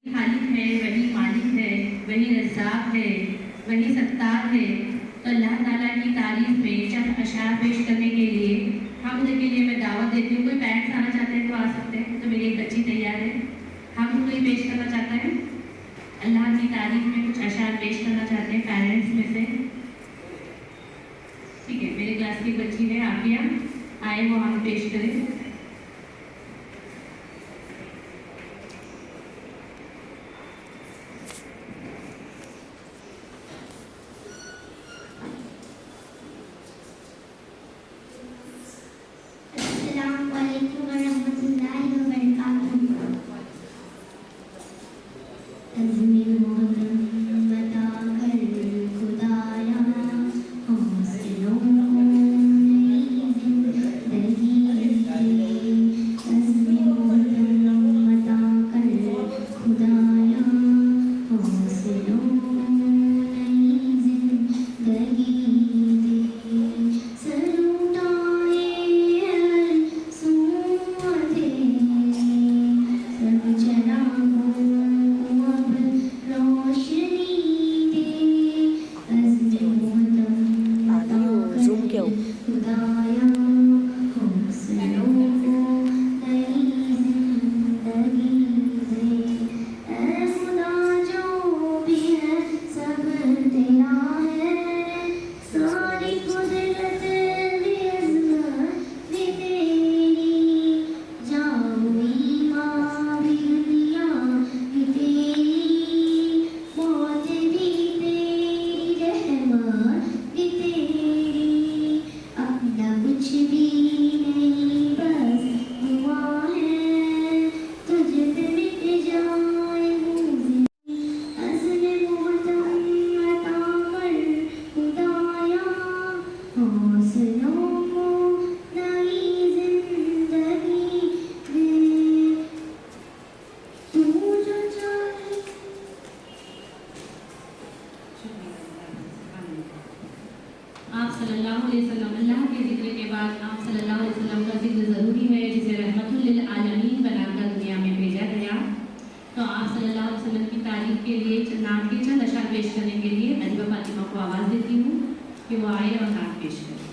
खालिक है, वही मालिक है, वही रज़्ज़ाक़ है, वही सत्तार है। तो अल्लाह ताला की तारीफ में चंद अशआर पेश करने के लिए हमद के लिए मैं दावत देती हूँ। कोई पैरेंट्स आना चाहते हैं तो आ सकते हैं। तो मेरी एक बच्ची तैयार है, हम कोई पेश करना चाहता है, अल्लाह की तारीफ में कुछ अशआर पेश करना चाहते हैं पेरेंट्स में से। ठीक है, मेरे क्लास की बच्ची है आफिया, आए वो हम पेश करें। आप सल्लल्लाहु अलैहि वसल्लम, अल्लाह के ज़िक्र के बाद आप सल्लल्लाहु अलैहि वसल्लम का जिक्र ज़रूरी है, जिसे रहमतुल लिल आलमीन बनाकर दुनिया में भेजा गया। तो आप सल्लल्लाहु अलैहि वसल्लम की तारीफ के लिए नाम के चंद अशआर पेश करने के लिए अदीबा फातिमा को आवाज़ देती हूँ कि वो आए और नाम पेश करें।